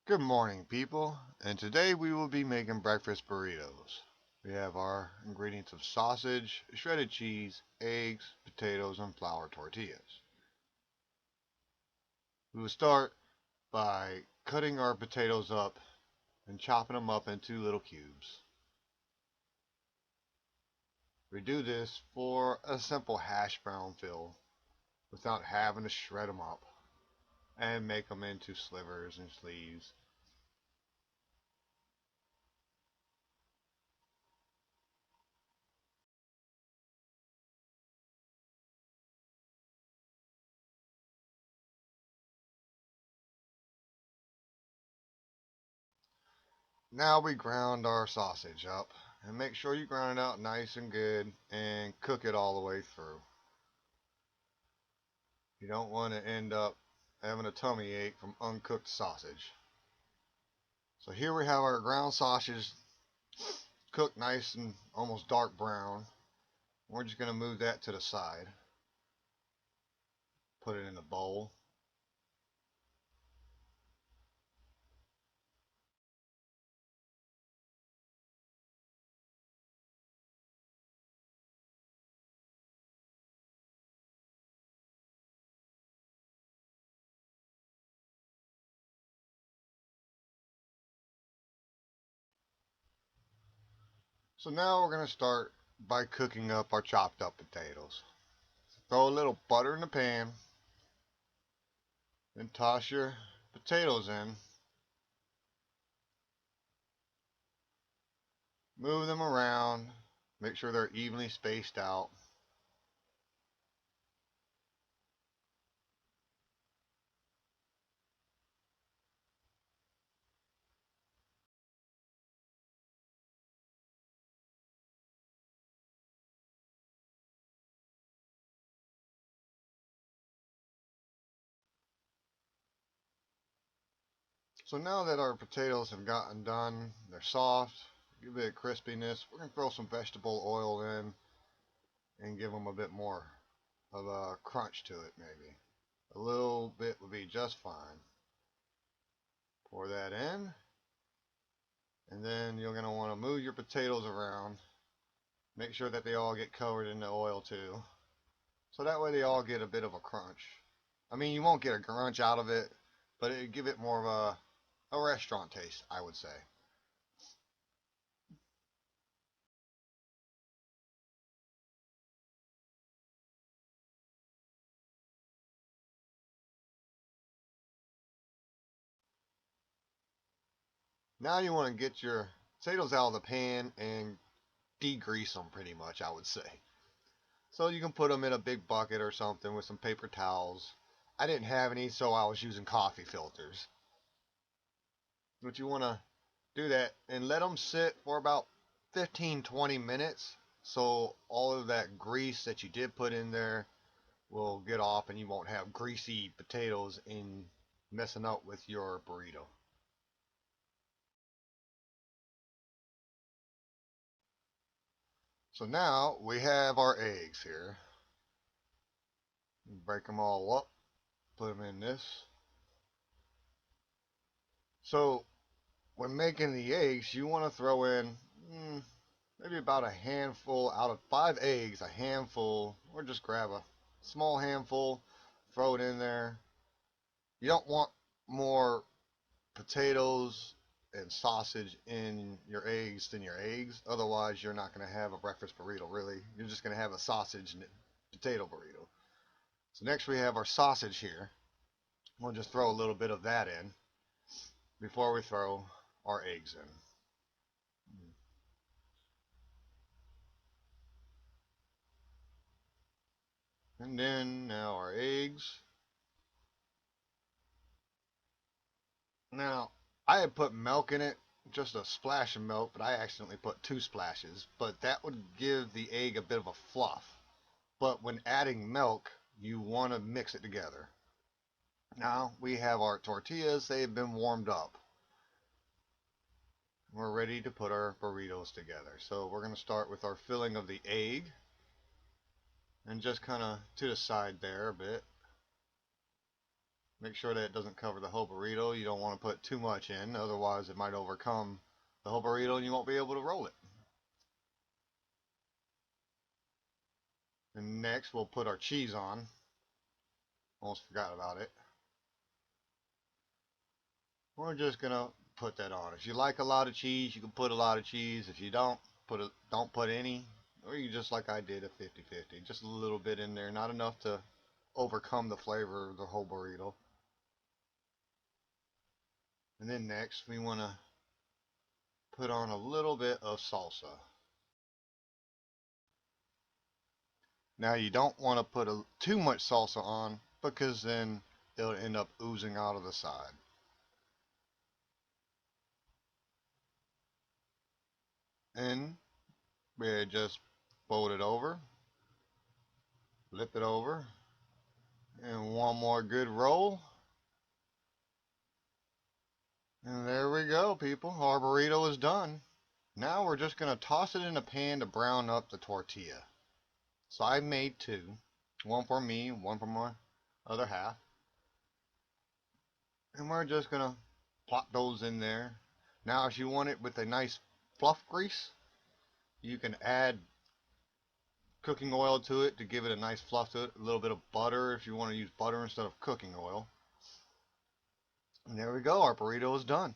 Good morning, people, and today we will be making breakfast burritos. We have our ingredients of sausage, shredded cheese, eggs, potatoes, and flour tortillas. We will start by cutting our potatoes up and chopping them up into little cubes. We do this for a simple hash brown fill without having to shred them up and make them into slivers and sleeves. Now we ground our sausage up and make sure you ground it out nice and good and cook it all the way through. You don't want to end up having a tummy ache from uncooked sausage. So here we have our ground sausage cooked nice and almost dark brown. We're just going to move that to the side. Put it in a bowl. So now we're going to start by cooking up our chopped up potatoes. Throw a little butter in the pan. Then toss your potatoes in. Move them around. Make sure they're evenly spaced out. So now that our potatoes have gotten done, they're soft, give a bit of crispiness, we're going to throw some vegetable oil in and give them a bit more of a crunch to it maybe. A little bit would be just fine. Pour that in, and then you're going to want to move your potatoes around. Make sure that they all get covered in the oil too. So that way they all get a bit of a crunch. I mean, you won't get a crunch out of it, but it give it more of a restaurant taste, I would say. Now you want to get your potatoes out of the pan and degrease them pretty much, I would say. So you can put them in a big bucket or something with some paper towels. I didn't have any, so I was using coffee filters. But you want to do that and let them sit for about 15-20 minutes so all of that grease that you did put in there will get off and you won't have greasy potatoes in messing up with your burrito. So now we have our eggs here. Break them all up, put them in this. So when making the eggs, you want to throw in maybe about a handful out of 5 eggs, a handful, or just grab a small handful, throw it in there. You don't want more potatoes and sausage in your eggs than your eggs. Otherwise, you're not going to have a breakfast burrito, really. You're just going to have a sausage and potato burrito. So next we have our sausage here. We'll just throw a little bit of that in before we throw our eggs in. And then now our eggs. Now, I had put milk in it, just a splash of milk, but I accidentally put 2 splashes. But that would give the egg a bit of a fluff. But when adding milk, you want to mix it together. Now we have our tortillas, they've been warmed up. We're ready to put our burritos together. So we're going to start with our filling of the egg. And just kind of to the side there a bit. Make sure that it doesn't cover the whole burrito. You don't want to put too much in, otherwise it might overcome the whole burrito and you won't be able to roll it. And next we'll put our cheese on. Almost forgot about it. We're just gonna put that on. If you like a lot of cheese, you can put a lot of cheese. If you don't, don't put any. Or you just like I did, a 50-50. Just a little bit in there, not enough to overcome the flavor of the whole burrito. And then next we want to put on a little bit of salsa. Now you don't want to put too much salsa on because then it'll end up oozing out of the side. And we just fold it over, flip it over, and one more good roll. And there we go, people. Our burrito is done. Now we're just going to toss it in a pan to brown up the tortilla. So I made two. One for me, one for my other half. And we're just going to plop those in there. Now if you want it with a nice fluff grease, you can add cooking oil to it to give it a nice fluff to it. A little bit of butter if you want to use butter instead of cooking oil. And there we go, our burrito is done.